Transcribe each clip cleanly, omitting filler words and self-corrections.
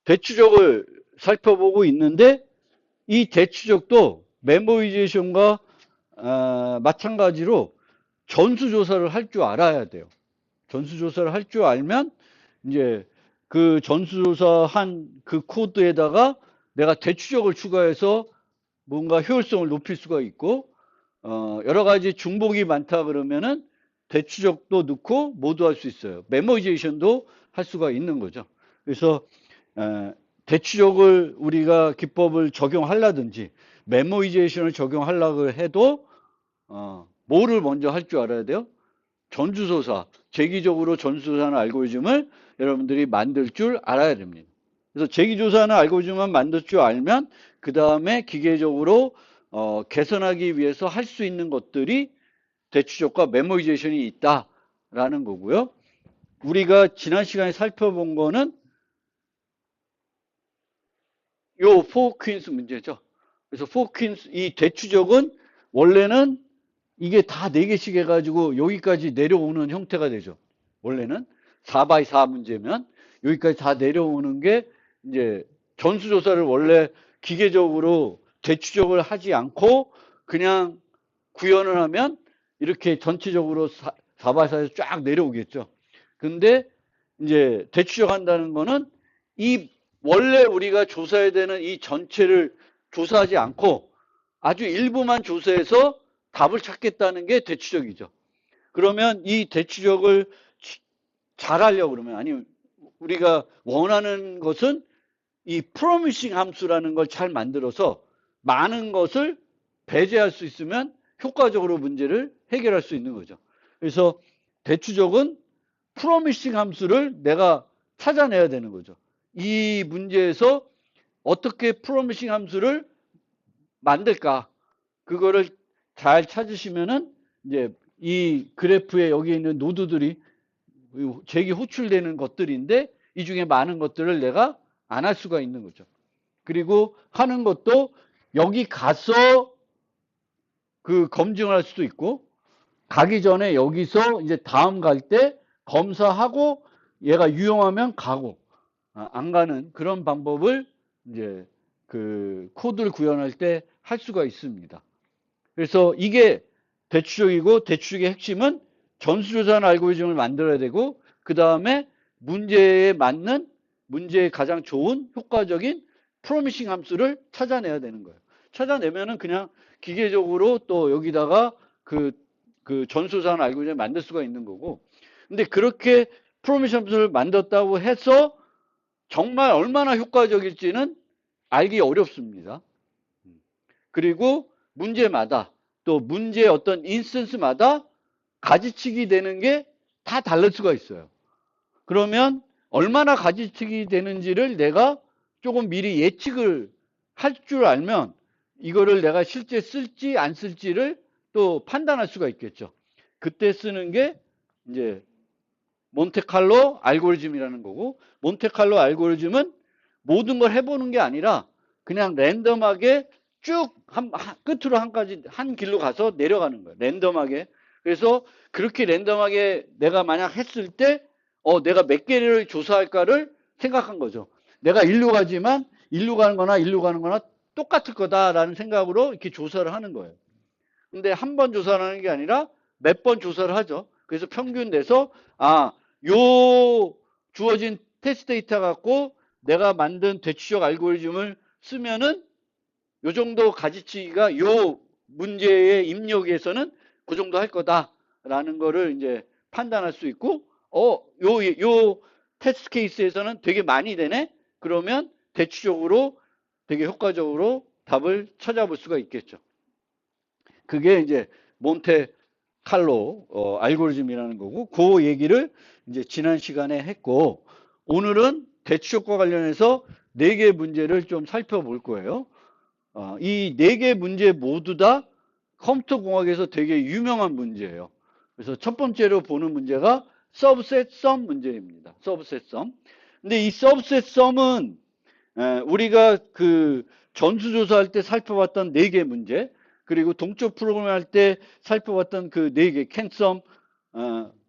대추적을 살펴보고 있는데 이 대추적도 메모이제이션과 마찬가지로 전수조사를 할 줄 알아야 돼요. 전수조사를 할 줄 알면 이제 그 전수조사한 그 코드에다가 내가 대추적을 추가해서 뭔가 효율성을 높일 수가 있고 여러 가지 중복이 많다 그러면은 대추적도 넣고 모두 할 수 있어요. 메모이제이션도 할 수가 있는 거죠. 그래서 대추적을 우리가 기법을 적용하려든지 메모이제이션을 적용하려고 해도 뭐를 먼저 할 줄 알아야 돼요? 전수조사, 재기적으로 전수조사하는 알고리즘을 여러분들이 만들 줄 알아야 됩니다. 그래서 재기조사하는 알고리즘만 만들 줄 알면 그 다음에 기계적으로 개선하기 위해서 할 수 있는 것들이 대추적과 메모이제이션이 있다라는 거고요. 우리가 지난 시간에 살펴본 거는 요 포퀸스 문제죠. 그래서 포퀸스 이 대추적은 원래는 이게 다 4개씩 해가지고 여기까지 내려오는 형태가 되죠. 원래는 4x4 문제면 여기까지 다 내려오는 게 이제 전수조사를 원래 기계적으로 대추적을 하지 않고 그냥 구현을 하면 이렇게 전체적으로 4x4에서 쫙 내려오겠죠. 근데 이제 대추적 한다는 거는 이 원래 우리가 조사해야 되는 이 전체를 조사하지 않고 아주 일부만 조사해서 답을 찾겠다는 게 대추적이죠. 그러면 이 대추적을 잘 하려고 그러면 아니면 우리가 원하는 것은 이 프로미싱 함수라는 걸 잘 만들어서 많은 것을 배제할 수 있으면 효과적으로 문제를 해결할 수 있는 거죠. 그래서 대추적은 프로미싱 함수를 내가 찾아내야 되는 거죠. 이 문제에서 어떻게 프로미싱 함수를 만들까? 그거를 잘 찾으시면은 이제 이 그래프에 여기 있는 노드들이 제기 호출되는 것들인데 이 중에 많은 것들을 내가 안 할 수가 있는 거죠. 그리고 하는 것도 여기 가서 그 검증을 할 수도 있고 가기 전에 여기서 이제 다음 갈 때 검사하고 얘가 유용하면 가고 안 가는 그런 방법을 이제 그 코드를 구현할 때 할 수가 있습니다. 그래서 이게 대추적이고 대추적의 핵심은 전수조사하는 알고리즘을 만들어야 되고 그 다음에 문제에 맞는 문제에 가장 좋은 효과적인 프로미싱 함수를 찾아내야 되는 거예요. 찾아내면은 그냥 기계적으로 또 여기다가 그 전수조사하는 알고리즘을 만들 수가 있는 거고 근데 그렇게 프로미싱 함수를 만들었다고 해서 정말 얼마나 효과적일지는 알기 어렵습니다. 그리고 문제마다 또 문제의 어떤 인스턴스마다 가지치기 되는 게 다 다를 수가 있어요. 그러면 얼마나 가지치기 되는지를 내가 조금 미리 예측을 할 줄 알면 이거를 내가 실제 쓸지 안 쓸지를 또 판단할 수가 있겠죠. 그때 쓰는 게 이제 몬테칼로 알고리즘이라는 거고 몬테칼로 알고리즘은 모든 걸 해보는 게 아니라 그냥 랜덤하게 쭉 끝으로 한 길로 가서 내려가는 거예요. 랜덤하게. 그래서 그렇게 랜덤하게 내가 만약 했을 때 내가 몇 개를 조사할까를 생각한 거죠. 내가 일로 가지만 일로 가는 거나 일로 가는 거나 똑같을 거다라는 생각으로 이렇게 조사를 하는 거예요. 근데 한 번 조사를 하는 게 아니라 몇 번 조사를 하죠. 그래서 평균 내서 요 주어진 테스트 데이터 갖고 내가 만든 대추적 알고리즘을 쓰면은 요 정도 가지치기가 요 문제의 입력에서는 그 정도 할 거다라는 거를 이제 판단할 수 있고 요 테스트 케이스에서는 되게 많이 되네. 그러면 대추적으로 되게 효과적으로 답을 찾아볼 수가 있겠죠. 그게 이제 몬테 칼로 알고리즘이라는 거고 그 얘기를 이제 지난 시간에 했고 오늘은 대추적과 관련해서 4개 문제를 좀 살펴볼 거예요. 이 4개 문제 모두 다 컴퓨터 공학에서 되게 유명한 문제예요. 그래서 첫 번째로 보는 문제가 서브셋 썸 문제입니다. 서브셋 썸. 근데 이 서브셋 썸은 우리가 그 전수조사할 때 살펴봤던 4개 문제 그리고 동적 프로그램 할 때 살펴봤던 그 4개 캔썸,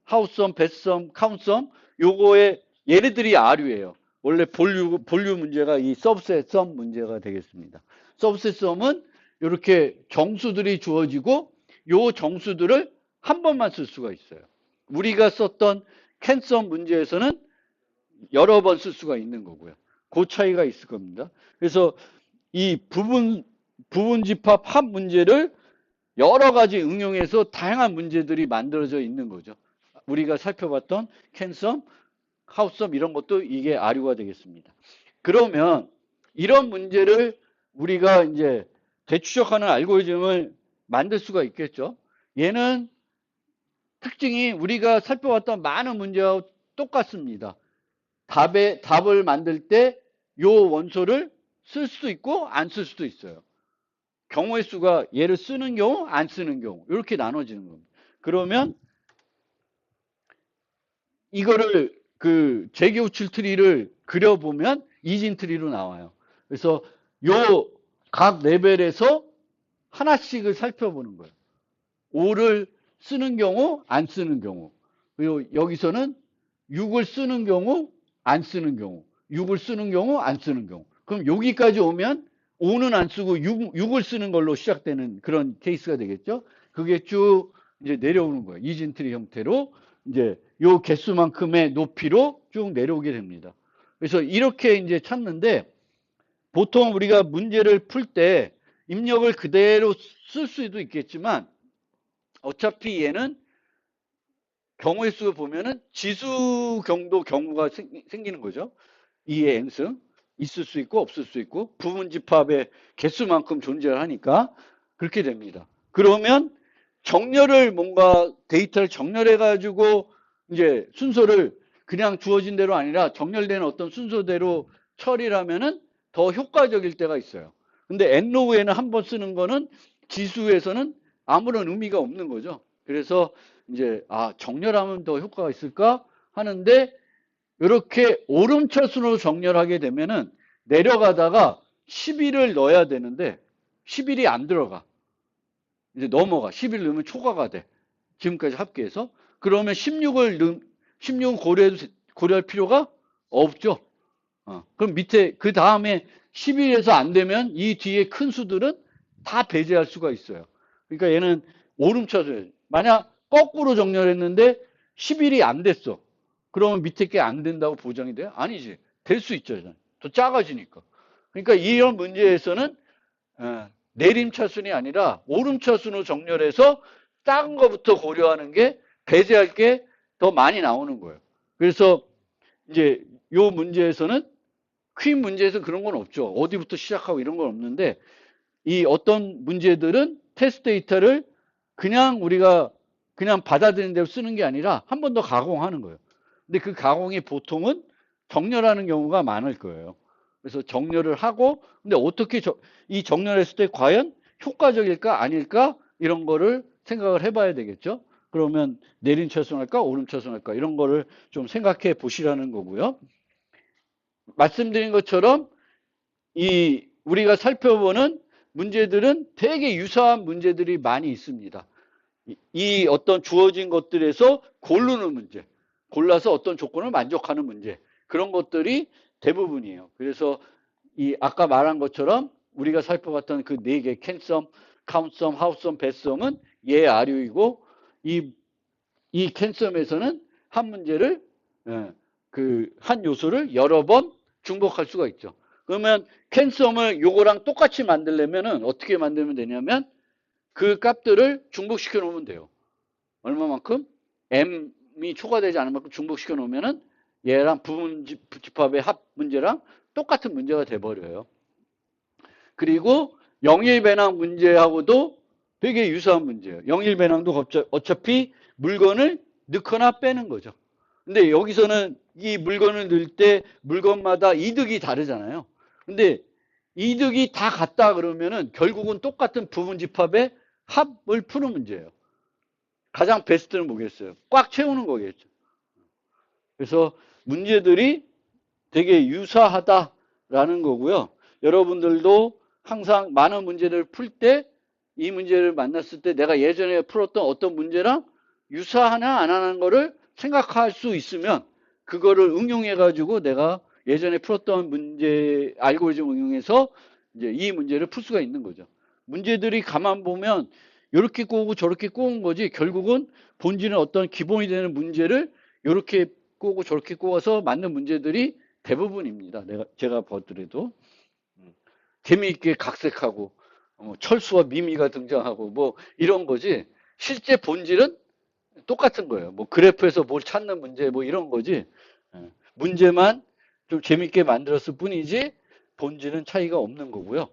하우썸, 배썸, 카운썸 요거의 얘네들이 R유예요. 원래 본류 문제가 이 서브셋 썸 문제가 되겠습니다. 서브셋 썸은 이렇게 정수들이 주어지고 요 정수들을 한 번만 쓸 수가 있어요. 우리가 썼던 캔썸 문제에서는 여러 번 쓸 수가 있는 거고요. 그 차이가 있을 겁니다. 그래서 이 부분집합 합 문제를 여러 가지 응용해서 다양한 문제들이 만들어져 있는 거죠. 우리가 살펴봤던 캔썸, 하우썸 이런 것도 이게 아류가 되겠습니다. 그러면 이런 문제를 우리가 이제 대추적하는 알고리즘을 만들 수가 있겠죠. 얘는 특징이 우리가 살펴봤던 많은 문제와 똑같습니다. 답을 만들 때 요 원소를 쓸 수도 있고 안 쓸 수도 있어요. 경우의 수가 얘를 쓰는 경우, 안 쓰는 경우 이렇게 나눠지는 겁니다. 그러면 이거를 그 재교출 트리를 그려보면 이진 트리로 나와요. 그래서 요 각 레벨에서 하나씩을 살펴보는 거예요. 5를 쓰는 경우, 안 쓰는 경우. 그리고 여기서는 6을 쓰는 경우, 안 쓰는 경우. 6을 쓰는 경우, 안 쓰는 경우. 그럼 여기까지 오면 5는 안 쓰고 6을 쓰는 걸로 시작되는 그런 케이스가 되겠죠. 그게 쭉 이제 내려오는 거예요. 이진 트리 형태로 이제 요 개수만큼의 높이로 쭉 내려오게 됩니다. 그래서 이렇게 이제 찾는데 보통 우리가 문제를 풀 때 입력을 그대로 쓸 수도 있겠지만 어차피 얘는 경우의 수를 보면은 지수 경도 경우가 생기는 거죠. 2의 n승 있을 수 있고 없을 수 있고 부분 집합의 개수만큼 존재를 하니까 그렇게 됩니다. 그러면 정렬을 뭔가 데이터를 정렬해 가지고 이제 순서를 그냥 주어진 대로 아니라 정렬된 어떤 순서대로 처리를 하면은 더 효과적일 때가 있어요. 근데 n로우에는 한 번 쓰는 거는 지수에서는 아무런 의미가 없는 거죠. 그래서 이제 정렬하면 더 효과가 있을까 하는데 이렇게 오름차순으로 정렬하게 되면은 내려가다가 11을 넣어야 되는데 11이 안 들어가. 이제 넘어가. 11 넣으면 초과가 돼. 지금까지 합계해서. 그러면 16은 고려할 필요가 없죠. 그럼 밑에 그 다음에 11에서 안 되면 이 뒤에 큰 수들은 다 배제할 수가 있어요. 그러니까 얘는 오름차순. 만약 거꾸로 정렬했는데 11이 안 됐어. 그러면 밑에 게 안 된다고 보장이 돼요? 아니지. 될 수 있죠. 더 작아지니까. 그러니까 이런 문제에서는 내림차순이 아니라 오름차순으로 정렬해서 작은 것부터 고려하는 게 배제할 게 더 많이 나오는 거예요. 그래서 이제 요 문제에서는 퀸 문제에서 그런 건 없죠. 어디부터 시작하고 이런 건 없는데 이 어떤 문제들은 테스트 데이터를 그냥 우리가 그냥 받아들이는 대로 쓰는 게 아니라 한 번 더 가공하는 거예요. 근데 그 가공이 보통은 정렬하는 경우가 많을 거예요. 그래서 정렬을 하고 근데 어떻게 이 정렬했을 때 과연 효과적일까 아닐까 이런 거를 생각을 해봐야 되겠죠. 그러면 내림차순할까 오름차순할까 이런 거를 좀 생각해 보시라는 거고요. 말씀드린 것처럼 이 우리가 살펴보는 문제들은 되게 유사한 문제들이 많이 있습니다. 이 어떤 주어진 것들에서 고르는 문제, 골라서 어떤 조건을 만족하는 문제 그런 것들이 대부분이에요. 그래서 이 아까 말한 것처럼 우리가 살펴봤던 그 네 개 캔썸, 카운썸, 하우썸, 배썸은 예 아류이고 이 캔썸에서는 한 문제를 그 한 요소를 여러 번 중복할 수가 있죠. 그러면 캔썸을 요거랑 똑같이 만들려면은 어떻게 만들면 되냐면 그 값들을 중복시켜 놓으면 돼요. 얼마만큼? m이 초과되지 않은 만큼 중복시켜 놓으면은 얘랑 부분 집합의 합 문제랑 똑같은 문제가 돼버려요. 그리고 영일 배낭 문제하고도 되게 유사한 문제예요. 영일 배낭도 어차피 물건을 넣거나 빼는 거죠. 근데 여기서는 이 물건을 넣을 때 물건마다 이득이 다르잖아요. 근데 이득이 다 같다 그러면은 결국은 똑같은 부분 집합의 합을 푸는 문제예요. 가장 베스트는 뭐겠어요? 꽉 채우는 거겠죠. 그래서 문제들이 되게 유사하다라는 거고요. 여러분들도 항상 많은 문제를 풀 때 이 문제를 만났을 때 내가 예전에 풀었던 어떤 문제랑 유사하나 안 하는 거를 생각할 수 있으면 그거를 응용해 가지고 내가 예전에 풀었던 문제 알고리즘 응용해서 이제 이 문제를 풀 수가 있는 거죠. 문제들이 가만 보면 이렇게 꼬고 저렇게 꼬은 거지 결국은 본질은 어떤 기본이 되는 문제를 이렇게 꼬고 저렇게 꼬아서 맞는 문제들이 대부분입니다. 제가 보더라도 재미있게 각색하고 철수와 미미가 등장하고 뭐 이런 거지 실제 본질은 똑같은 거예요. 뭐 그래프에서 뭘 찾는 문제 뭐 이런 거지 문제만 좀 재밌게 만들었을 뿐이지 본질은 차이가 없는 거고요.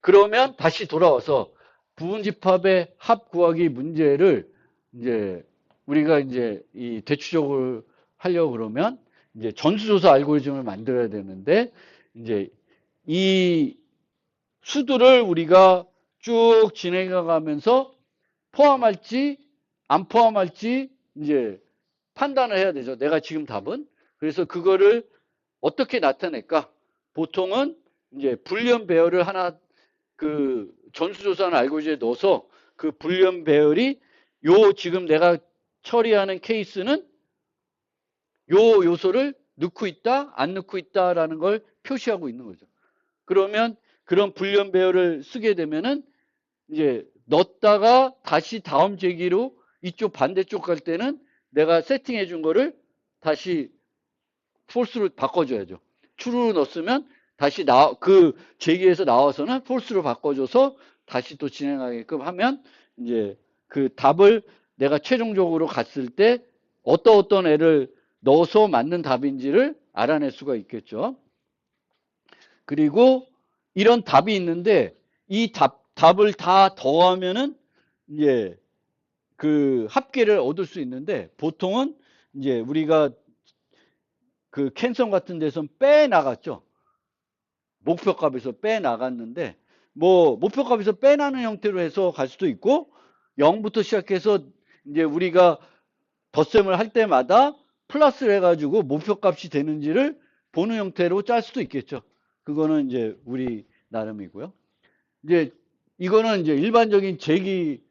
그러면 다시 돌아와서 부분집합의 합 구하기 문제를 이제 우리가 이제 이 대추적으로 하려고 그러면 이제 전수조사 알고리즘을 만들어야 되는데 이제 이 수두를 우리가 쭉 진행해 가면서 포함할지 안 포함할지 이제 판단을 해야 되죠. 내가 지금 답은. 그래서 그거를 어떻게 나타낼까? 보통은 이제 불리언 배열을 하나 그 전수조사나 알고리즘에 넣어서 그 불리언 배열이 요 지금 내가 처리하는 케이스는 요 요소를 넣고 있다, 안 넣고 있다라는 걸 표시하고 있는 거죠. 그러면 그런 불리언 배열을 쓰게 되면은 이제 넣었다가 다시 다음 제기로 이쪽 반대쪽 갈 때는 내가 세팅해 준 거를 다시 폴스로 바꿔줘야죠. true로 넣었으면 다시 그 제기에서 나와서는 폴스로 바꿔줘서 다시 또 진행하게끔 하면 이제 그 답을 내가 최종적으로 갔을 때 어떤 애를 넣어서 맞는 답인지를 알아낼 수가 있겠죠. 그리고 이런 답이 있는데 이 답을 다 더하면은 이제 그 합계를 얻을 수 있는데 보통은 이제 우리가 그 캔성 같은 데서 빼나갔죠. 목표값에서 빼나갔는데 뭐 목표값에서 빼나는 형태로 해서 갈 수도 있고 0부터 시작해서 이제 우리가 덧셈을 할 때마다 플러스를 해가지고 목표값이 되는지를 보는 형태로 짤 수도 있겠죠. 그거는 이제 우리 나름이고요. 이제 이거는 이제 일반적인 제기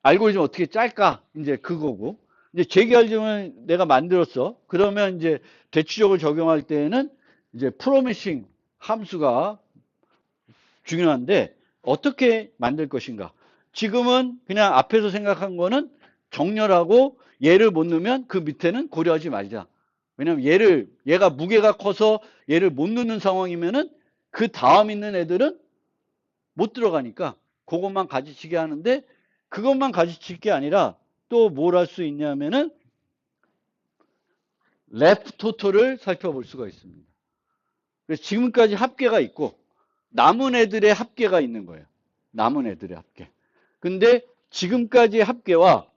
알고리즘 어떻게 짤까 이제 그거고 이제 제기 알고리즘을 내가 만들었어. 그러면 이제 대추적을 적용할 때에는 이제 프로미싱 함수가 중요한데 어떻게 만들 것인가? 지금은 그냥 앞에서 생각한 거는 정렬하고 얘를 못 넣으면 그 밑에는 고려하지 말자. 왜냐면 얘가 무게가 커서 얘를 못 넣는 상황이면은 그 다음 있는 애들은 못 들어가니까 그것만 가지치게 하는데 그것만 가지칠 게 아니라 또 뭘 할 수 있냐면은 레프트 토탈을 살펴볼 수가 있습니다. 그래서 지금까지 합계가 있고 남은 애들의 합계가 있는 거예요. 남은 애들의 합계. 근데 지금까지의 합계와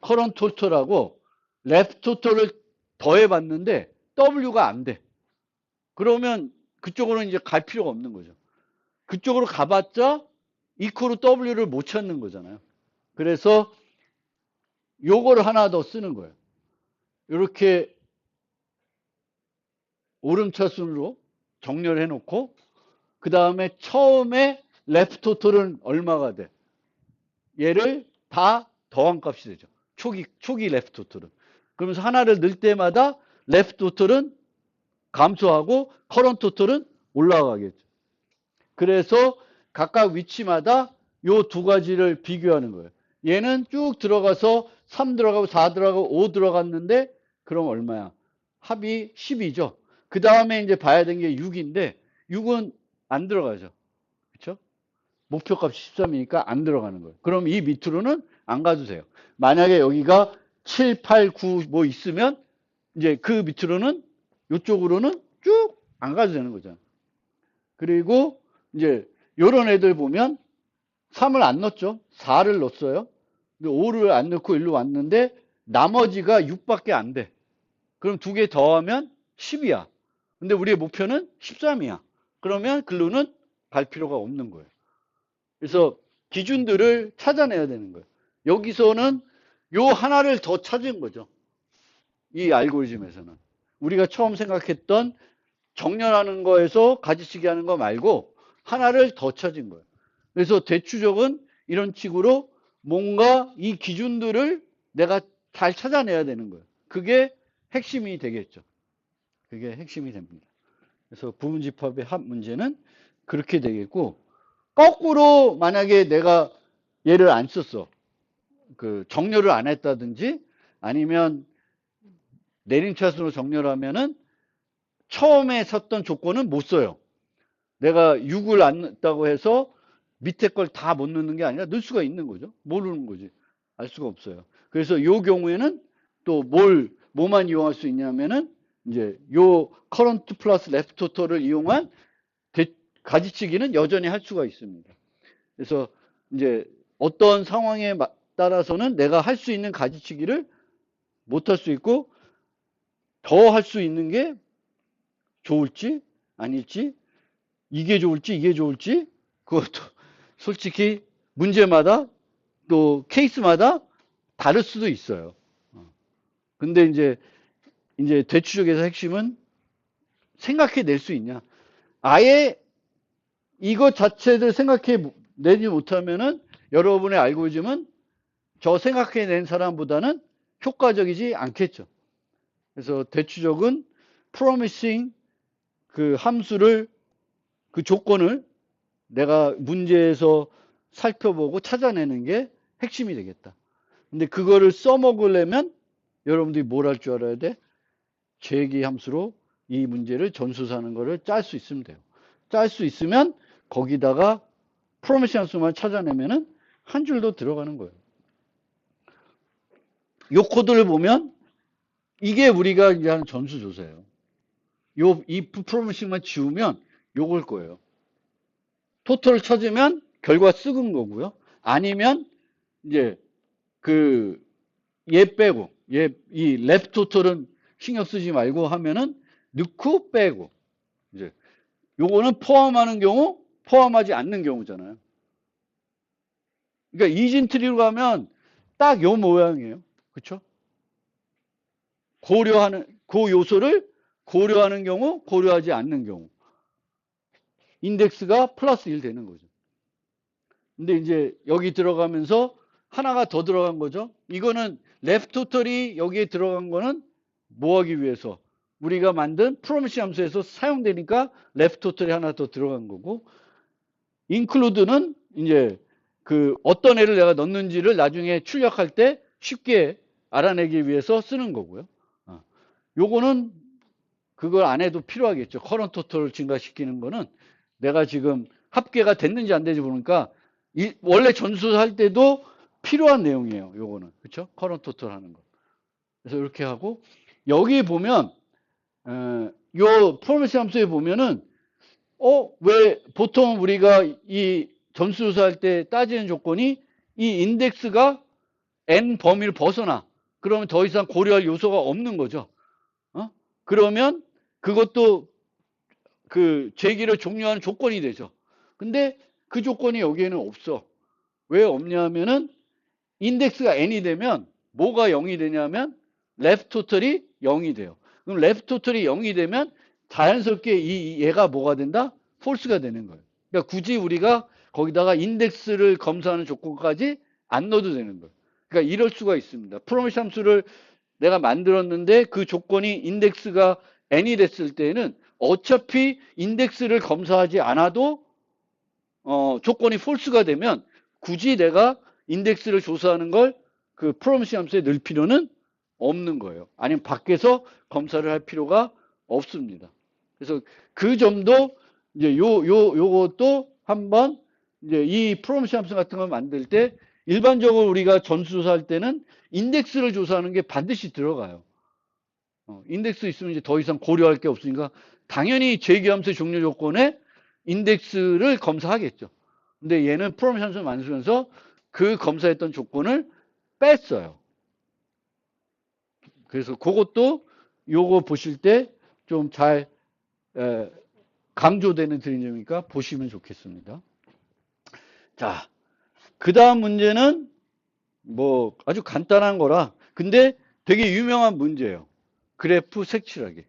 커런트 토탈하고 레프트 토탈을 더해봤는데 W가 안 돼. 그러면 그쪽으로는 이제 갈 필요가 없는 거죠. 그쪽으로 가봤자 이코로 W를 못 찾는 거잖아요. 그래서 요거를 하나 더 쓰는 거예요. 이렇게 오름차순으로 정렬해 놓고 그 다음에 처음에 레프트 토탈은 얼마가 돼? 얘를 다 더한 값이 되죠. 초기 레프트 토탈은. 그러면서 하나를 넣을 때마다 레프트 토탈은 감소하고 커런트 토탈은 올라가겠죠. 그래서 각각 위치마다 요 두 가지를 비교하는 거예요. 얘는 쭉 들어가서 3 들어가고 4 들어가고 5 들어갔는데 그럼 얼마야? 합이 10이죠. 그 다음에 이제 봐야 되는 게 6인데 6은 안 들어가죠. 그렇죠? 목표값이 13이니까 안 들어가는 거예요. 그럼 이 밑으로는 안 가도 돼요. 만약에 여기가 7, 8, 9 뭐 있으면 이제 그 밑으로는 이쪽으로는 쭉 안 가도 되는 거죠. 그리고 이제 요런 애들 보면 3을 안 넣었죠. 4를 넣었어요. 근데 5를 안 넣고 일로 왔는데 나머지가 6밖에 안 돼. 그럼 두 개 더하면 10이야. 근데 우리의 목표는 13이야. 그러면 글로는 갈 필요가 없는 거예요. 그래서 기준들을 찾아내야 되는 거예요. 여기서는 요 하나를 더 찾은 거죠. 이 알고리즘에서는. 우리가 처음 생각했던 정렬하는 거에서 가지치기 하는 거 말고 하나를 더 찾은 거예요. 그래서 대추적은 이런 식으로 뭔가 이 기준들을 내가 잘 찾아내야 되는 거예요. 그게 핵심이 되겠죠. 그게 핵심이 됩니다. 그래서 부분집합의 합 문제는 그렇게 되겠고, 거꾸로 만약에 내가 얘를 안 썼어. 그 정렬을 안 했다든지 아니면 내림차순으로 정렬을 하면은 처음에 썼던 조건은 못 써요. 내가 6을 안 넣었다고 해서 밑에 걸 다 못 넣는 게 아니라 넣을 수가 있는 거죠. 모르는 거지. 알 수가 없어요. 그래서 요 경우에는 또 뭐만 이용할 수 있냐면은 이제 요 커런트 플러스 레프트 토탈을 이용한 가지치기는 여전히 할 수가 있습니다. 그래서 이제 어떤 상황에 따라서는 내가 할 수 있는 가지치기를 못 할 수 있고 더 할 수 있는 게 좋을지 아닐지 이게 좋을지 그것도 솔직히 문제마다 또 케이스마다 다를 수도 있어요. 근데 이제 대추적에서 핵심은 생각해 낼 수 있냐. 아예 이것 자체를 생각해 내지 못하면은 여러분의 알고리즘은 저 생각해 낸 사람보다는 효과적이지 않겠죠. 그래서 대추적은 promising 그 함수를 그 조건을 내가 문제에서 살펴보고 찾아내는 게 핵심이 되겠다. 근데 그거를 써먹으려면 여러분들이 뭘 할 줄 알아야 돼? 재기 함수로 이 문제를 전수사하는 거를 짤 수 있으면 돼요. 짤 수 있으면 거기다가 프로미스 함수만 찾아내면은 한 줄도 들어가는 거예요. 요 코드를 보면 이게 우리가 이제 하는 전수조사예요. 요 if 프로미스만 지우면 요걸 거예요. 토탈을 찾으면 결과 쓱은 거고요. 아니면 이제 그 얘 빼고 이 랩 토탈은 신경 쓰지 말고 하면은 넣고 빼고 이제 요거는 포함하는 경우 포함하지 않는 경우잖아요. 그러니까 이진트리로 가면 딱 요 모양이에요. 그렇죠? 고려하는 그 요소를 고려하는 경우 고려하지 않는 경우 인덱스가 플러스 1 되는 거죠. 근데 이제 여기 들어가면서 하나가 더 들어간 거죠. 이거는 랩 토탈이 여기에 들어간 거는 뭐 하기 위해서 우리가 만든 프로미스 함수에서 사용되니까 랩 토탈이 하나 더 들어간 거고 include는 이제 그 어떤 애를 내가 넣는지를 나중에 출력할 때 쉽게 알아내기 위해서 쓰는 거고요. 요거는 그걸 안 해도 필요하겠죠. 커런트 토탈을 증가시키는 거는 내가 지금 합계가 됐는지 안 되는지 보니까 원래 전수할 때도 필요한 내용이에요. 요거는. 그렇죠? 커런트 토탈 하는 거. 그래서 이렇게 하고 여기 보면 요 프로미스 함수에 보면은 왜 보통 우리가 이 전수조사할 때 따지는 조건이 이 인덱스가 n 범위를 벗어나. 그러면 더 이상 고려할 요소가 없는 거죠. 그러면 그것도 그 제기를 종료하는 조건이 되죠. 근데 그 조건이 여기에는 없어. 왜 없냐면은 인덱스가 n이 되면 뭐가 0이 되냐면 left total이 0이 돼요. 그럼 left total이 0이 되면 자연스럽게 얘가 뭐가 된다? false가 되는 거예요. 그러니까 굳이 우리가 거기다가 인덱스를 검사하는 조건까지 안 넣어도 되는 거예요. 그러니까 이럴 수가 있습니다. 프로미스 함수를 내가 만들었는데 그 조건이 인덱스가 n이 됐을 때는 어차피 인덱스를 검사하지 않아도 조건이 false가 되면 굳이 내가 인덱스를 조사하는 걸 그 프로미스 함수에 넣을 필요는 없는 거예요. 아니면 밖에서 검사를 할 필요가 없습니다. 그래서 그 점도 이제 요것도 한번 이제 이 프로미스 함수 같은 걸 만들 때 일반적으로 우리가 전수조사할 때는 인덱스를 조사하는 게 반드시 들어가요. 인덱스 있으면 이제 더 이상 고려할 게 없으니까 당연히 재기함수 종료 조건에 인덱스를 검사하겠죠. 근데 얘는 프로미스 함수를 만들면서 그 검사했던 조건을 뺐어요. 그래서 그것도 요거 보실 때 좀 잘 강조되는 드린 점이니까 보시면 좋겠습니다. 자, 그 다음 문제는 뭐 아주 간단한 거라 근데 되게 유명한 문제예요. 그래프 색칠하기.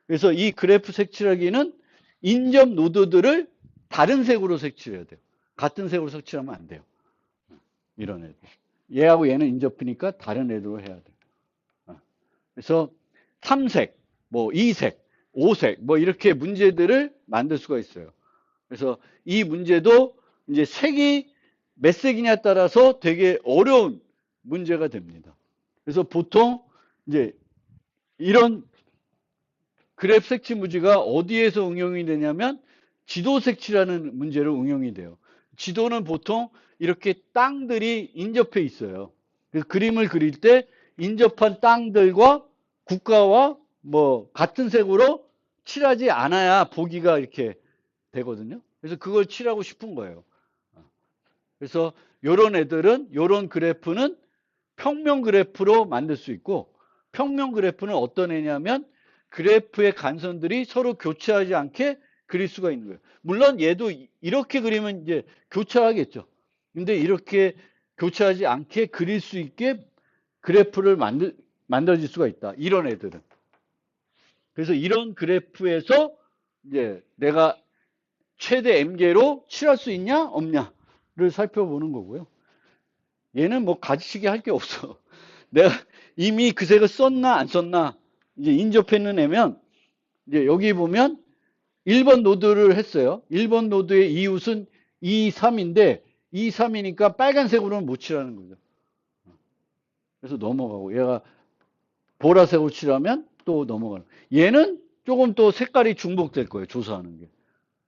그래서 이 그래프 색칠하기는 인접 노드들을 다른 색으로 색칠해야 돼요. 같은 색으로 색칠하면 안 돼요. 이런 애들. 얘하고 얘는 인접이니까 다른 애들로 해야 돼요. 그래서 3색, 뭐 2색, 오색, 뭐 이렇게 문제들을 만들 수가 있어요. 그래서 이 문제도 이제 색이 몇 색이냐에 따라서 되게 어려운 문제가 됩니다. 그래서 보통 이제 이런 그래프 색칠 문제가 어디에서 응용이 되냐면 지도 색칠하는 문제로 응용이 돼요. 지도는 보통 이렇게 땅들이 인접해 있어요. 그 그림을 그릴 때 인접한 땅들과 국가와 뭐 같은 색으로 칠하지 않아야 보기가 이렇게 되거든요. 그래서 그걸 칠하고 싶은 거예요. 그래서 요런 애들은 요런 그래프는 평면 그래프로 만들 수 있고, 평면 그래프는 어떤 애냐면 그래프의 간선들이 서로 교차하지 않게 그릴 수가 있는 거예요. 물론 얘도 이렇게 그리면 이제 교차하겠죠. 근데 이렇게 교차하지 않게 그릴 수 있게 그래프를 만들어질 수가 있다. 이런 애들은. 그래서 이런 그래프에서 이제 내가 최대 m개로 칠할 수 있냐 없냐를 살펴보는 거고요. 얘는 뭐 가지치기 할 게 없어. 내가 이미 그 색을 썼나 안 썼나 이제 인접했는 애면 이제 여기 보면 1번 노드를 했어요. 1번 노드의 이웃은 2, 3인데 2, 3이니까 빨간색으로는 못 칠하는 거죠. 그래서 넘어가고 얘가 보라색으로 칠하면 또 넘어가는. 얘는 조금 또 색깔이 중복될 거예요. 조사하는 게.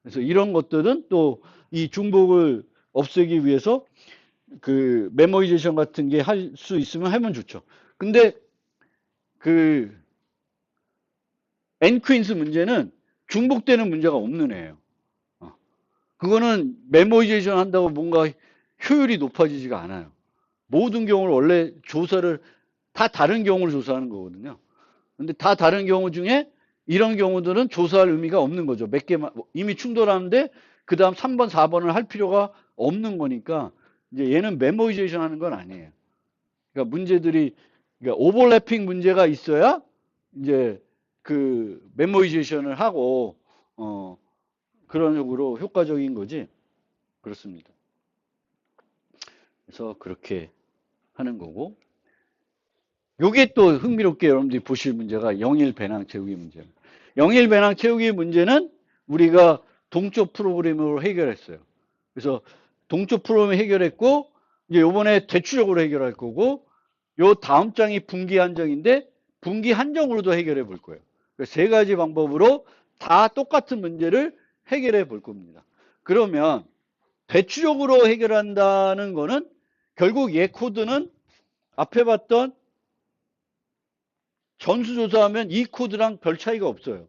그래서 이런 것들은 또 이 중복을 없애기 위해서 그 메모리제이션 같은 게 할 수 있으면 하면 좋죠. 근데 그 엔퀸스 문제는 중복되는 문제가 없는 애예요. 그거는 메모리제이션 한다고 뭔가 효율이 높아지지가 않아요. 모든 경우를 원래 조사를 다 다른 경우를 조사하는 거거든요. 근데 다 다른 경우 중에 이런 경우들은 조사할 의미가 없는 거죠. 몇 개만 이미 충돌하는데 그 다음 3번, 4번을 할 필요가 없는 거니까 이제 얘는 메모리제이션 하는 건 아니에요. 그러니까 문제들이 그러니까 오버래핑 문제가 있어야 이제 그 메모리제이션을 하고 그런 식으로 효과적인 거지. 그렇습니다. 그래서 그렇게 하는 거고. 요게 또 흥미롭게 여러분들이 보실 문제가 영일 배낭 채우기 문제입니다. 영일 배낭 채우기 문제는 우리가 동쪽 프로그램으로 해결했어요. 그래서 동쪽 프로그램 해결했고 이제 요번에 대추적으로 해결할 거고 요 다음 장이 분기 한정인데 분기 한정으로도 해결해 볼 거예요. 세 가지 방법으로 다 똑같은 문제를 해결해 볼 겁니다. 그러면 대추적으로 해결한다는 거는 결국 얘 코드는 앞에 봤던 전수조사하면 이 코드랑 별 차이가 없어요.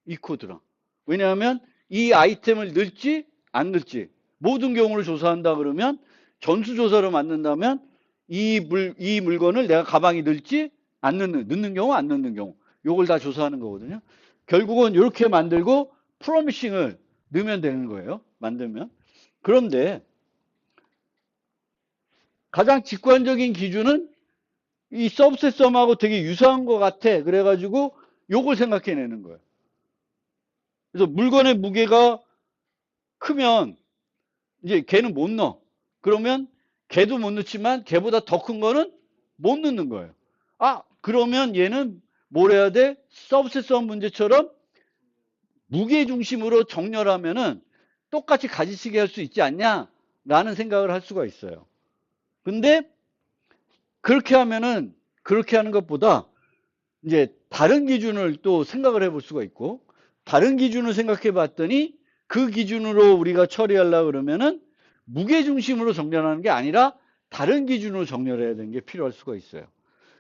이 코드랑. 왜냐하면 이 아이템을 넣을지 안 넣을지 모든 경우를 조사한다 그러면 전수조사로 만든다면 이 물건을 내가 가방에 넣을지 안 넣는 경우 안 넣는 경우 요걸 다 조사하는 거거든요. 결국은 이렇게 만들고 프로미싱을 넣으면 되는 거예요. 만들면. 그런데 가장 직관적인 기준은 이 서브셋썸하고 되게 유사한 것 같아. 그래가지고 요걸 생각해내는 거예요. 그래서 물건의 무게가 크면 이제 걔는 못 넣어. 그러면 걔도 못 넣지만 걔보다 더 큰 거는 못 넣는 거예요. 아, 그러면 얘는 뭘 해야 돼? 서브셋썸 문제처럼 무게 중심으로 정렬하면은 똑같이 가지치기 할 수 있지 않냐? 라는 생각을 할 수가 있어요. 근데 그렇게 하면은 그렇게 하는 것보다 이제 다른 기준을 또 생각을 해볼 수가 있고 다른 기준을 생각해 봤더니 그 기준으로 우리가 처리하려고 그러면은 무게 중심으로 정렬하는 게 아니라 다른 기준으로 정렬해야 되는 게 필요할 수가 있어요.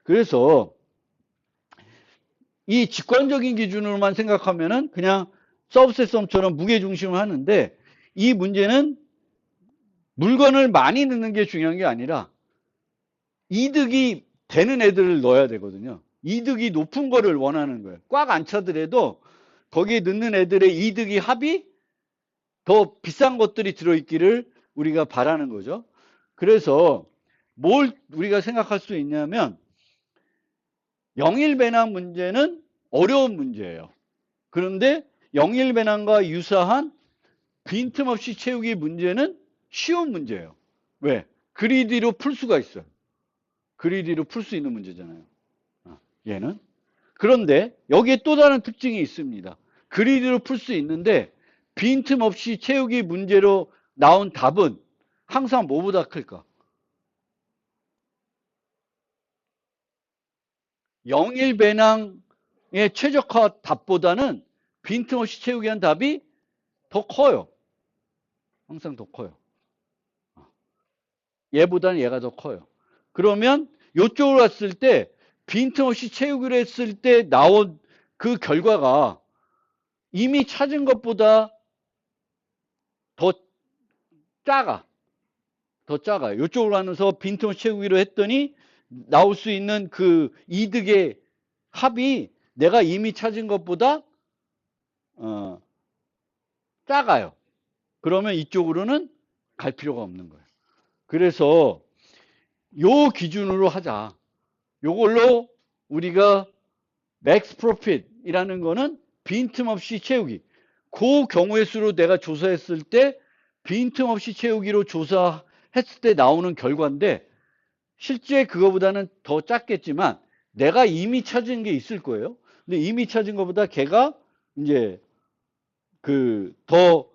그래서 이 직관적인 기준으로만 생각하면은 그냥 서브셋썸처럼 무게 중심을 하는데 이 문제는 물건을 많이 넣는 게 중요한 게 아니라 이득이 되는 애들을 넣어야 되거든요. 이득이 높은 거를 원하는 거예요. 꽉 안 차더라도 거기에 넣는 애들의 이득이 합이 더 비싼 것들이 들어있기를 우리가 바라는 거죠. 그래서 뭘 우리가 생각할 수 있냐면 영일 배낭 문제는 어려운 문제예요. 그런데 영일 배낭과 유사한 빈틈없이 채우기 문제는 쉬운 문제예요. 왜? 그리디로 풀 수가 있어요. 그리디로 풀 수 있는 문제잖아요. 얘는. 그런데 여기에 또 다른 특징이 있습니다. 그리드로 풀 수 있는데 빈틈없이 채우기 문제로 나온 답은 항상 뭐보다 클까? 영일 배낭의 최적화 답보다는 빈틈없이 채우기 한 답이 더 커요. 항상 더 커요. 얘보다는 얘가 더 커요. 그러면 이쪽으로 갔을 때 빈틈없이 채우기로 했을 때 나온 그 결과가 이미 찾은 것보다 더 작아. 더 작아요. 이쪽으로 하면서 빈틈없이 채우기로 했더니 나올 수 있는 그 이득의 합이 내가 이미 찾은 것보다 작아요. 그러면 이쪽으로는 갈 필요가 없는 거예요. 그래서 요 기준으로 하자. 요걸로 우리가 맥스 프로핏이라는 거는 빈틈없이 채우기. 그 경우의 수로 내가 조사했을 때 빈틈없이 채우기로 조사했을 때 나오는 결과인데 실제 그거보다는 더 작겠지만 내가 이미 찾은 게 있을 거예요. 근데 이미 찾은 것보다 걔가 이제 그 더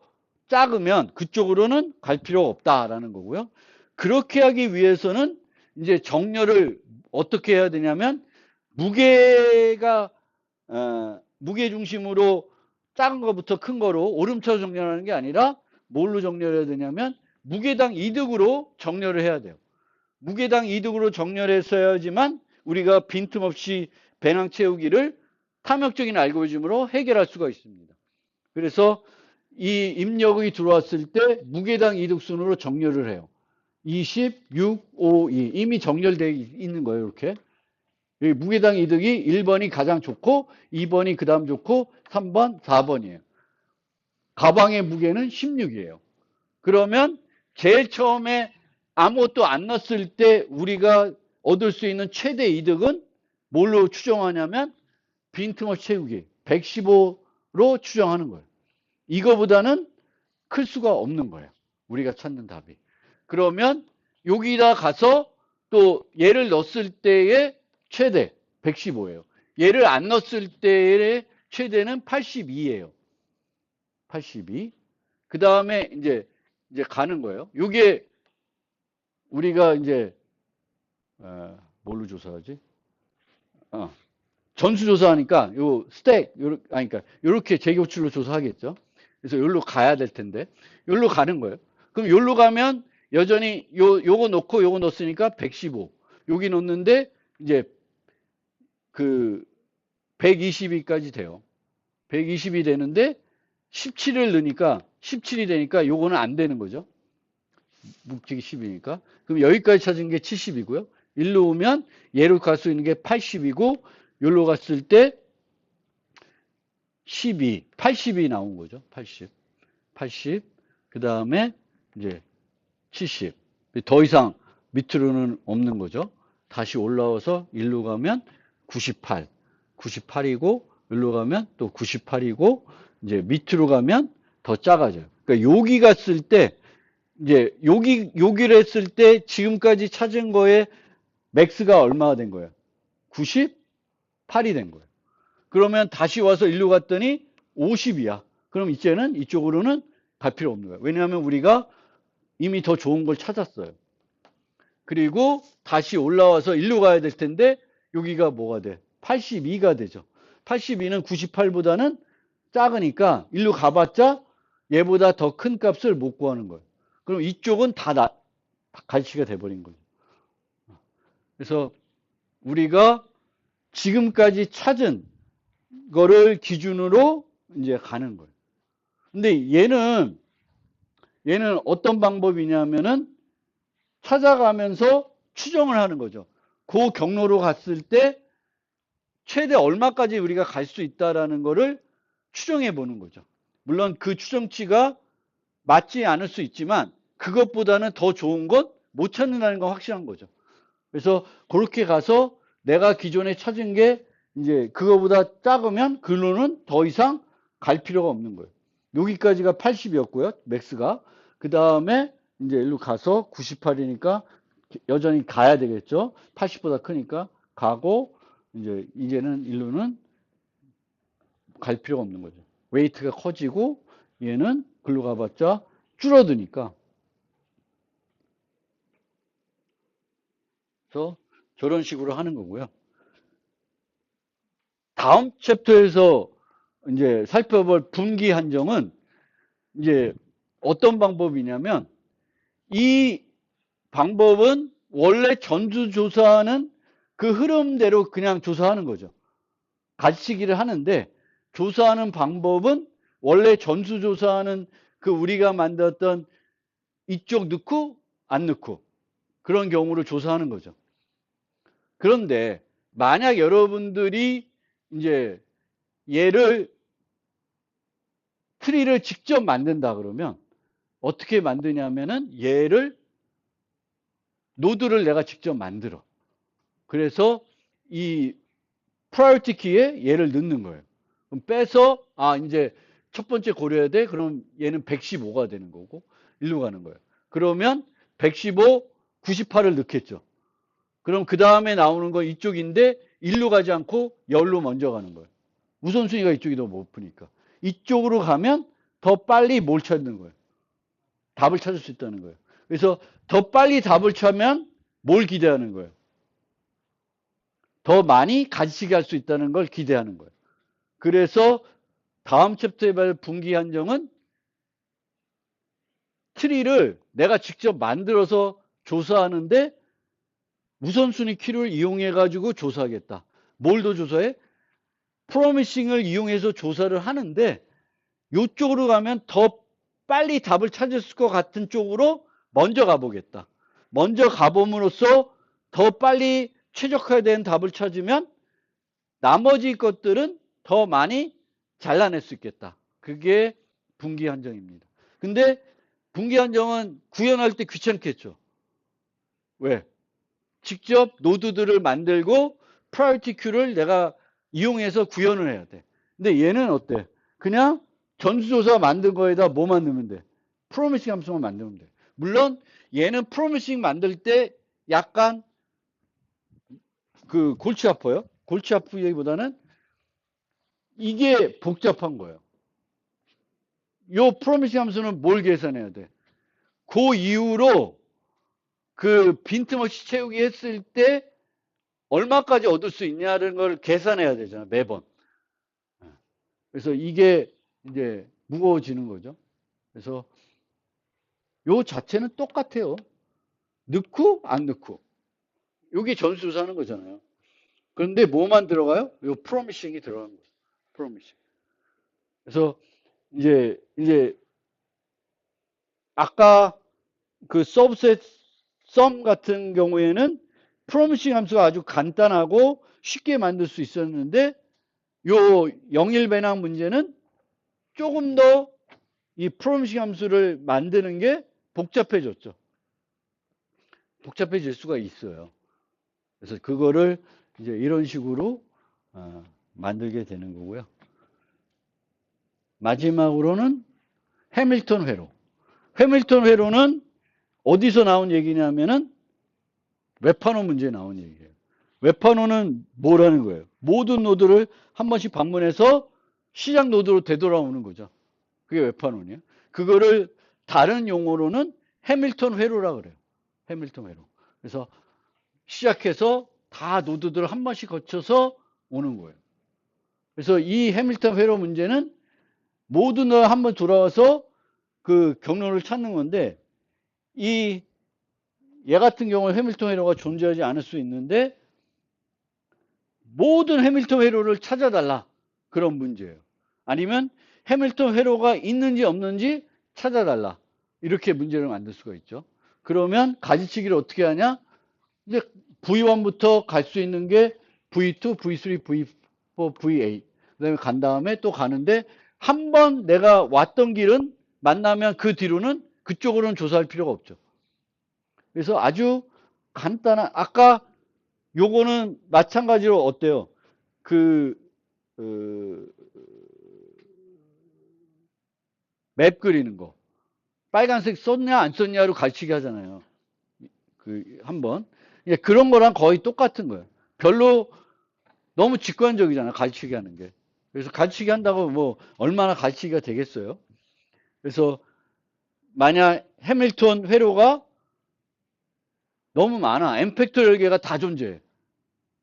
작으면 그쪽으로는 갈 필요가 없다라는 거고요. 그렇게 하기 위해서는 이제 정렬을 어떻게 해야 되냐면 무게가 무게 중심으로 작은 것부터 큰 거로 오름차로 정렬하는 게 아니라 뭘로 정렬해야 되냐면 무게당 이득으로 정렬을 해야 돼요. 무게당 이득으로 정렬했어야지만 우리가 빈틈없이 배낭 채우기를 탐욕적인 알고리즘으로 해결할 수가 있습니다. 그래서 이 입력이 들어왔을 때 무게당 이득 순으로 정렬을 해요. 20, 6, 5, 2 이미 정렬되어 있는 거예요. 이렇게 여기 무게당 이득이 1번이 가장 좋고 2번이 그 다음 좋고 3번, 4번이에요. 가방의 무게는 16이에요. 그러면 제일 처음에 아무것도 안 넣었을 때 우리가 얻을 수 있는 최대 이득은 뭘로 추정하냐면 빈틈없이 채우기 115로 추정하는 거예요. 이거보다는 클 수가 없는 거예요. 우리가 찾는 답이. 그러면 여기다 가서 또 얘를 넣었을 때의 최대 115예요. 얘를 안 넣었을 때의 최대는 82예요. 82. 그 다음에 이제 가는 거예요. 이게 우리가 이제 뭘로 조사하지? 전수조사하니까 요 스택 그러니까 요렇게 재교출로 조사하겠죠. 그래서 여기로 가야 될 텐데 여기로 가는 거예요. 그럼 여기로 가면 여전히 요거 넣고 요거 넣었으니까 115. 여기 넣는데 이제 그 122까지 돼요. 120이 되는데 17을 넣으니까 17이 되니까 요거는 안 되는 거죠. 묵직이 10이니까. 그럼 여기까지 찾은 게 70이고요. 일로 오면 얘로 갈 수 있는 게 80이고 여기로 갔을 때 12, 80이 나온 거죠. 80. 80. 그 다음에 이제 70. 더 이상 밑으로는 없는 거죠. 다시 올라와서 일로 가면 98. 98이고 일로 가면 또 98이고 이제 밑으로 가면 더 작아져요. 그러니까 여기 갔을 때 이제 여기를 했을 때 지금까지 찾은 거에 맥스가 얼마가 된 거예요? 98이 된 거예요. 그러면 다시 와서 일로 갔더니 50이야. 그럼 이제는 이쪽으로는 갈 필요 없는 거예요. 왜냐하면 우리가 이미 더 좋은 걸 찾았어요. 그리고 다시 올라와서 일로 가야 될 텐데 여기가 뭐가 돼? 82가 되죠. 82는 98보다는 작으니까 일로 가봤자 얘보다 더 큰 값을 못 구하는 거예요. 그럼 이쪽은 다 갈치가 돼버린 거죠. 그래서 우리가 지금까지 찾은 거를 기준으로 이제 가는 거예요. 근데 얘는 어떤 방법이냐면은 찾아가면서 추정을 하는 거죠. 그 경로로 갔을 때 최대 얼마까지 우리가 갈 수 있다라는 거를 추정해 보는 거죠. 물론 그 추정치가 맞지 않을 수 있지만 그것보다는 더 좋은 것 못 찾는다는 건 확실한 거죠. 그래서 그렇게 가서 내가 기존에 찾은 게 이제 그거보다 작으면 글로는 더 이상 갈 필요가 없는 거예요. 여기까지가 80이었고요. 맥스가. 그 다음에 이제 일로 가서 98이니까 여전히 가야 되겠죠. 80보다 크니까 가고 이제는 일루는 갈 필요가 없는 거죠. 웨이트가 커지고 얘는 글로 가봤자 줄어드니까. 그래서 저런 식으로 하는 거고요. 다음 챕터에서 이제 살펴볼 분기 한정은 이제 어떤 방법이냐면 이 방법은 원래 전수조사하는 그 흐름대로 그냥 조사하는 거죠. 가시기를 하는데 조사하는 방법은 원래 전수조사하는 그 우리가 만들었던 이쪽 넣고 안 넣고 그런 경우를 조사하는 거죠. 그런데 만약 여러분들이 이제 얘를 트리를 직접 만든다 그러면 어떻게 만드냐면은 얘를 노드를 내가 직접 만들어. 그래서 이 프라이어티 키에 얘를 넣는 거예요. 그럼 빼서 이제 첫 번째 고려해야 돼. 그럼 얘는 115가 되는 거고 일로 가는 거예요. 그러면 115, 98을 넣겠죠. 그럼 그 다음에 나오는 건 이쪽인데 일로 가지 않고 열로 먼저 가는 거예요. 우선순위가 이쪽이 더 높으니까. 이쪽으로 가면 더 빨리 뭘 찾는 거예요. 답을 찾을 수 있다는 거예요. 그래서 더 빨리 답을 찾으면 뭘 기대하는 거예요. 더 많이 가지치기 할 수 있다는 걸 기대하는 거예요. 그래서 다음 챕터에 볼 분기 한정은 트리를 내가 직접 만들어서 조사하는데 우선순위 키를 이용해 가지고 조사하겠다. 뭘 더 조사해? 프로미싱을 이용해서 조사를 하는데 이쪽으로 가면 더 빨리 답을 찾을 것 같은 쪽으로 먼저 가보겠다. 먼저 가봄으로써 더 빨리 최적화된 답을 찾으면 나머지 것들은 더 많이 잘라낼 수 있겠다. 그게 분기 한정입니다. 근데 분기 한정은 구현할 때 귀찮겠죠. 왜? 직접 노드들을 만들고 프라이어티 큐를 내가 이용해서 구현을 해야 돼. 근데 얘는 어때? 그냥 전수조사 만든 거에다 뭐만 넣으면 돼? 프로미싱 함수만 만들면 돼. 물론 얘는 프로미싱 만들 때 약간 그 골치 아파요. 골치 아프기보다는 이게 복잡한 거예요. 요 프로미싱 함수는 뭘 계산해야 돼? 그 이후로 그 빈틈없이 채우기 했을 때 얼마까지 얻을 수 있냐는 걸 계산해야 되잖아, 매번. 그래서 이게 이제 무거워지는 거죠. 그래서 요 자체는 똑같아요. 넣고 안 넣고. 요게 전수조사하는 거잖아요. 그런데 뭐만 들어가요? 요 프로미싱이 들어가는 거예요. 프로미싱. 그래서 이제 아까 그 서브셋 썸 같은 경우에는 프로미싱 함수가 아주 간단하고 쉽게 만들 수 있었는데 요 영일 배낭 문제는 조금 더 이 프로미싱 함수를 만드는 게 복잡해졌죠. 복잡해질 수가 있어요. 그래서 그거를 이제 이런 식으로 만들게 되는 거고요. 마지막으로는 해밀턴 회로. 해밀턴 회로는 어디서 나온 얘기냐면은 웹판호 문제에 나온 얘기예요. 웹판호는 뭐라는 거예요? 모든 노드를 한 번씩 방문해서 시작 노드로 되돌아오는 거죠. 그게 웹판호이에요. 그거를 다른 용어로는 해밀턴 회로라 그래요. 해밀턴 회로. 그래서 시작해서 다 노드들을 한 번씩 거쳐서 오는 거예요. 그래서 이 해밀턴 회로 문제는 모든 노드 한번 돌아와서 그 경로를 찾는 건데 얘 같은 경우는 해밀턴 회로가 존재하지 않을 수 있는데 모든 해밀턴 회로를 찾아달라. 그런 문제예요. 아니면 해밀턴 회로가 있는지 없는지 찾아달라. 이렇게 문제를 만들 수가 있죠. 그러면 가지치기를 어떻게 하냐? 이제 V1부터 갈 수 있는 게 V2, V3, V4, V8. 그 다음에 간 다음에 또 가는데 한 번 내가 왔던 길은 만나면 그 뒤로는 그쪽으로는 조사할 필요가 없죠. 그래서 아주 간단한, 아까 요거는 마찬가지로 어때요? 맵 그리는 거. 빨간색 썼냐 안 썼냐로 가르치게 하잖아요. 한번. 그런 거랑 거의 똑같은 거예요. 별로 너무 직관적이잖아, 가르치기 하는 게. 그래서 가르치기 한다고 뭐 얼마나 가르치기가 되겠어요? 그래서 만약 해밀턴 회로가 너무 많아. n 팩토리얼 계가 다 존재해.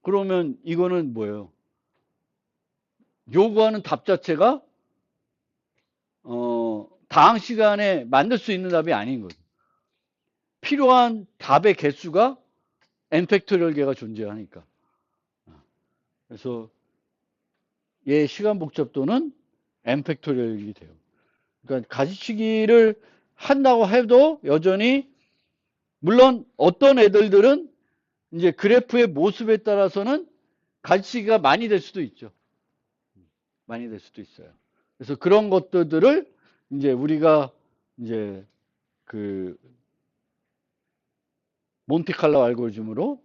그러면 이거는 뭐예요? 요구하는 답 자체가 다항 시간에 만들 수 있는 답이 아닌 거죠. 필요한 답의 개수가 n 팩토리얼 계가 존재하니까. 그래서 얘 시간 복잡도는 n 팩토리얼이 돼요. 그러니까 가지치기를 한다고 해도 여전히 물론 어떤 애들은 이제 그래프의 모습에 따라서는 가지치기가 많이 될 수도 있죠. 많이 될 수도 있어요. 그래서 그런 것들을 이제 우리가 이제 그 몬테칼로 알고리즘으로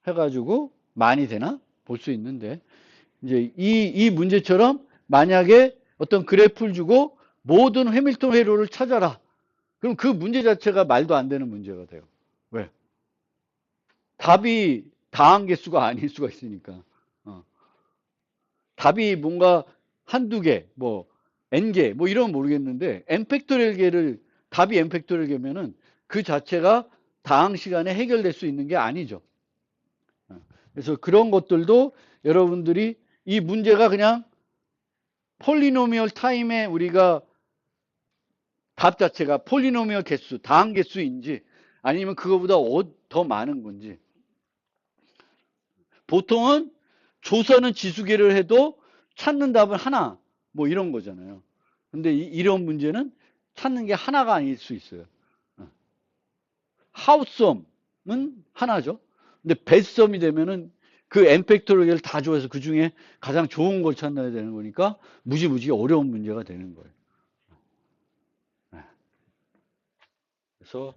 해가지고 많이 되나 볼 수 있는데 이제 이 문제처럼 만약에 어떤 그래프를 주고 모든 해밀턴 회로를 찾아라. 그럼 그 문제 자체가 말도 안 되는 문제가 돼요. 왜? 답이 다항 개수가 아닐 수가 있으니까. 답이 뭔가 한두 개, 뭐 n개, 뭐 이러면 모르겠는데 n 팩토리얼 개를 답이 n 팩토리얼 개면은 그 자체가 다항 시간에 해결될 수 있는 게 아니죠. 그래서 그런 것들도 여러분들이 이 문제가 그냥 폴리노미얼 타임에 우리가 답 자체가 폴리노미얼 개수, 다항 개수인지 아니면 그거보다 더 많은 건지. 보통은 조선은 지수계를 해도 찾는 답은 하나, 뭐 이런 거잖아요. 근데 이런 문제는 찾는 게 하나가 아닐 수 있어요. 하우썸은 하나죠. 근데 베스썸이 되면은 그 n 팩토리얼 다 좋아해서 그 중에 가장 좋은 걸 찾아야 되는 거니까 무지무지 어려운 문제가 되는 거예요. 그래서